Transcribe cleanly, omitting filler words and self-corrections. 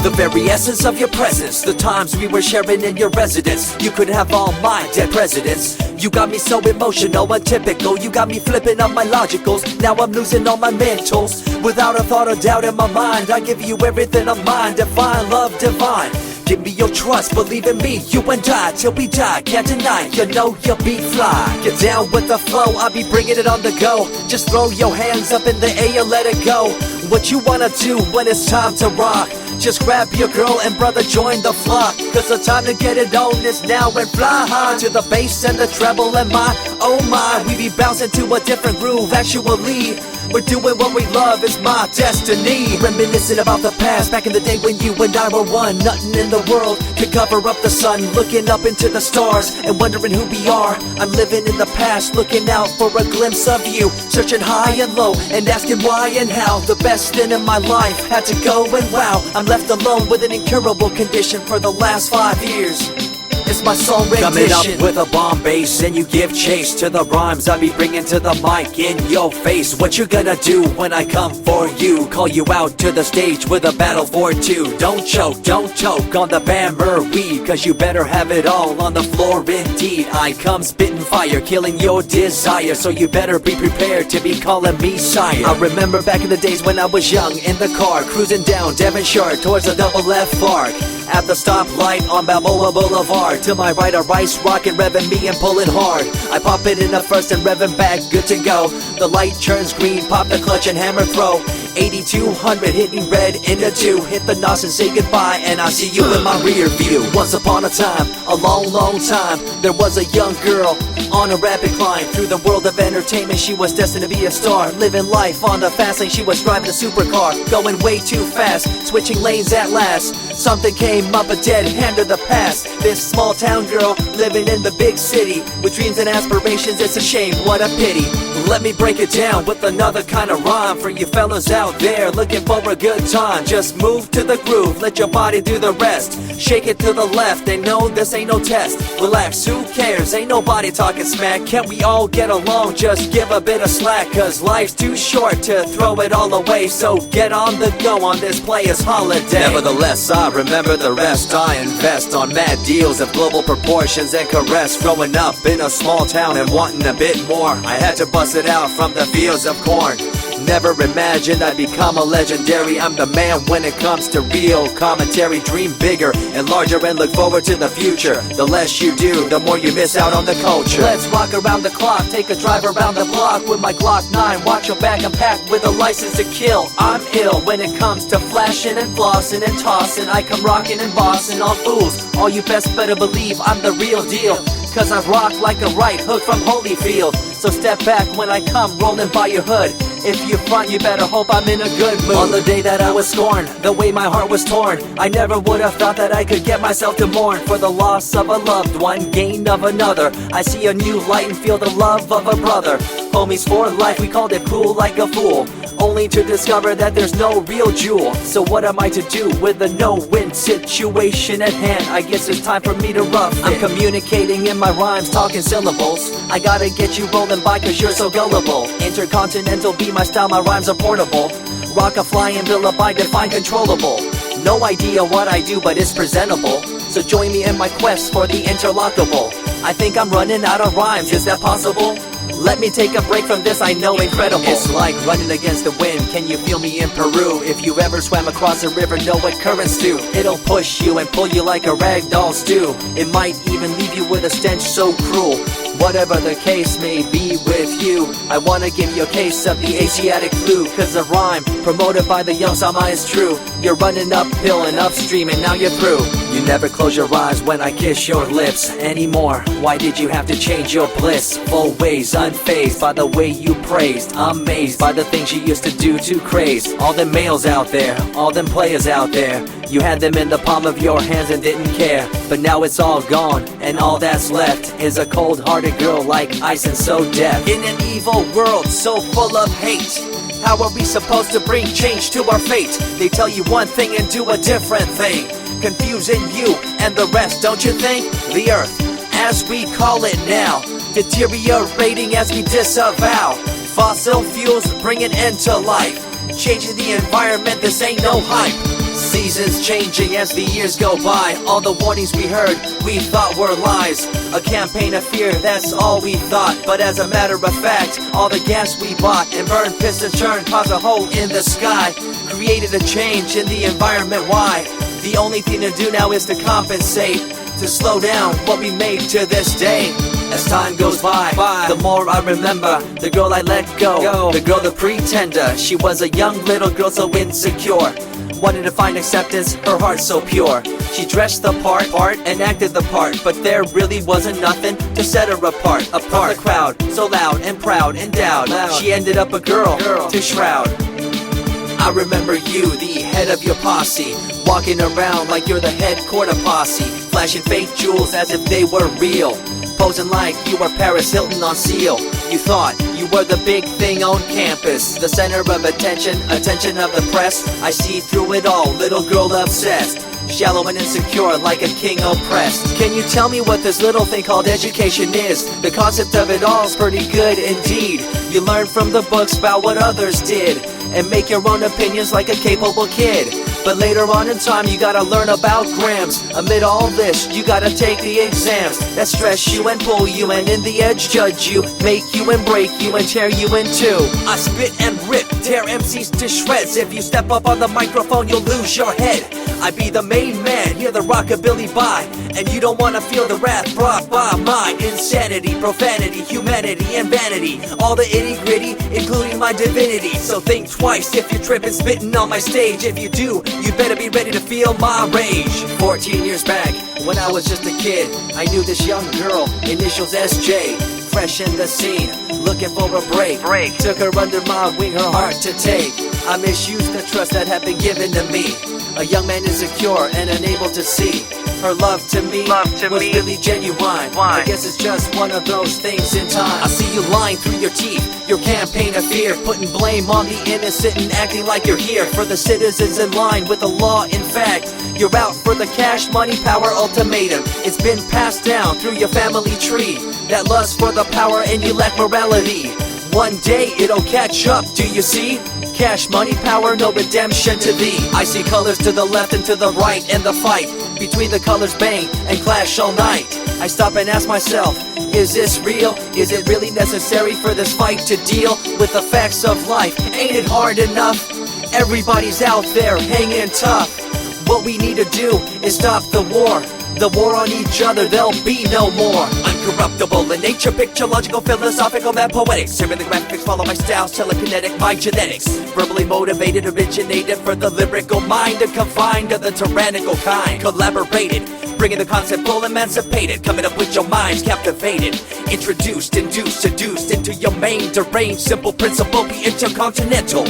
The very essence of your presence, the times we were sharing in your residence. You could have all my dead presidents. You got me so emotional, untypical. You got me flipping up my logicals. Now I'm losing all my mentals. Without a thought or doubt in my mind, I give you everything of mine. Divine love, divine. Give me your trust, believe in me, you and I, till we die, can't deny, you know you'll be fly. Get down with the flow, I'll be bringing it on the go. Just throw your hands up in the air, let it go. What you wanna do when it's time to rock? Just grab your girl and brother, join the flock. Cause the time to get it on is now, and fly high to the bass and the treble and my, oh my. We be bouncing to a different groove, actually. We're doing what we love, it's my destiny. Reminiscing about the past, back in the day when you and I were one. Nothing in the world could cover up the sun. Looking up into the stars and wondering who we are. I'm living in the past, looking out for a glimpse of you. Searching high and low and asking why and how. The best thing in my life had to go, and wow, I'm left alone with an incurable condition for the last 5 years. It's my song rendition. Coming up with a bomb bass and you give chase to the rhymes I be bringing to the mic in your face. What you gonna do when I come for you? Call you out to the stage with a battle for two. Don't choke on the bammer weed, cause you better have it all on the floor indeed. I come spitting fire, killing your desire, so you better be prepared to be calling me sire. I remember back in the days when I was young, in the car, cruising down Devonshire towards the double F arc. At the stoplight on Balboa Boulevard, to my right a rice rocket revving me and pulling hard. I pop it in the first and revving back, good to go. The light turns green, pop the clutch and hammer throw. 8200 hitting red in the 2. Hit the NOS and say goodbye, and I see you in my rear view. Once upon a time, a long time, there was a young girl on a rapid climb through the world of entertainment. She was destined to be a star, living life on the fast lane. She was driving a supercar, going way too fast, switching lanes at last. Something came up, a dead hand of the past. This small town girl living in the big city with dreams and aspirations. It's a shame, what a pity. Let me break it down with another kind of rhyme for you fellas out there looking for a good time. Just move to the groove, let your body do the rest. Shake it to the left, they know this ain't no test. Relax, who cares, ain't nobody talking smack. Can't we all get along, just give a bit of slack. Cause life's too short to throw it all away, so get on the go on this player's holiday. Nevertheless, I remember the rest. I invest on mad deals of global proportions and caress. Growing up in a small town and wanting a bit more, I had to bust it out from the fields of corn. Never imagined I'd become a legendary. I'm the man when it comes to real commentary. Dream bigger and larger and look forward to the future. The less you do, the more you miss out on the culture. Let's rock around the clock, take a drive around the block with my Glock 9. Watch your back, I'm packed with a license to kill. I'm ill when it comes to flashing and flossing and tossing. I come rocking and bossing on fools. All you best better believe I'm the real deal, cause I rock like a right hook from Holyfield. So step back when I come rolling by your hood. If you front, you better hope I'm in a good mood. On the day that I was scorned, the way my heart was torn, I never would have thought that I could get myself to mourn for the loss of a loved one, gain of another. I see a new light and feel the love of a brother. Homies for life, we called it cool like a fool, only to discover that there's no real jewel. So what am I to do with a no-win situation at hand? I guess it's time for me to rough it. I'm communicating in my rhymes, talking syllables. I gotta get you rolling by cause you're so gullible. Intercontinental be my style, my rhymes are portable. Rock a flying villa by define controllable. No idea what I do, but it's presentable. So join me in my quest for the interlockable. I think I'm running out of rhymes, is that possible? Let me take a break from this, I know incredible. It's like running against the wind, can you feel me in Peru? If you ever swam across a river, know what currents do. It'll push you and pull you like a ragdoll stew. It might even leave you with a stench so cruel. Whatever the case may be with you, I wanna give you a case of the Asiatic flu. Cause the rhyme promoted by the young Sama is true. You're running uphill and upstream and now you're through. You never close your eyes when I kiss your lips anymore. Why did you have to change your bliss? Full ways, unfazed by the way you praised. Amazed by the things you used to do to craze. All them males out there, all them players out there, you had them in the palm of your hands and didn't care. But now it's all gone, and all that's left is a cold-hearted girl like ice and so deaf. In an evil world so full of hate, how are we supposed to bring change to our fate? They tell you one thing and do a different thing, confusing you and the rest, don't you think? The earth, as we call it now, deteriorating as we disavow. Fossil fuels bring an end to life, changing the environment, this ain't no hype. Seasons changing as the years go by. All the warnings we heard, we thought were lies. A campaign of fear, that's all we thought. But as a matter of fact, all the gas we bought and burned, pissed and churned caused a hole in the sky. Created a change in the environment, why? The only thing to do now is to compensate, to slow down what we made to this day. As time goes by, the more I remember the girl I let go, the girl, the pretender. She was a young little girl so insecure, wanted to find acceptance, her heart so pure. She dressed the part and acted the part, but there really wasn't nothing to set her apart from the crowd, so loud and proud, endowed. She ended up a girl to shroud. I remember you, the head of your posse, walking around like you're the head quarter posse, flashing fake jewels as if they were real, posing like you were Paris Hilton on seal. You thought you were the big thing on campus, the center of attention of the press. I see through it all, little girl obsessed, shallow and insecure like a king oppressed. Can you tell me what this little thing called education is? The concept of it all's pretty good indeed. You learn from the books about what others did and make your own opinions like a capable kid. But later on in time you gotta learn about grams. Amid all this you gotta take the exams that stress you and pull you, and in the edge judge you, make you and break you and tear you in two. I spit and rip, tear MCs to shreds. If you step up on the microphone you'll lose your head. I be the main man, hear the rockabilly by, and you don't wanna feel the wrath brought by my insanity, profanity, humanity, and vanity. All the itty gritty, including my divinity. So think twice if you're tripping, spitting on my stage. If you do, you better be ready to feel my rage. 14 years back, when I was just a kid, I knew this young girl, initials SJ, fresh in the scene, looking for a break. Took her under my wing, her heart to take. I misused the trust that had been given to me. A young man insecure and unable to see her love to me was really genuine. I guess it's just one of those things in time. I see you lying through your teeth, your campaign of fear, putting blame on the innocent and acting like you're here for the citizens in line with the law. In fact, you're out for the cash, money, power ultimatum. It's been passed down through your family tree, that lust for the power and you lack morality. One day it'll catch up, do you see? Cash, money, power, no redemption to thee. I see colors to the left and to the right, and the fight between the colors bang and clash all night. I stop and ask myself, is this real? Is it really necessary for this fight to deal with the facts of life? Ain't it hard enough? Everybody's out there hanging tough. What we need to do is stop the war on each other, there'll be no more. Uncorruptible in nature, picture, logical, philosophical, mad poetic. Serving the graphics, follow my style, telekinetic, my genetics. Verbally motivated, originated for the lyrical mind, and confined to the tyrannical kind. Collaborated, bringing the concept full emancipated, coming up with your minds captivated. Introduced, induced, seduced into your main deranged, simple principle, be intercontinental.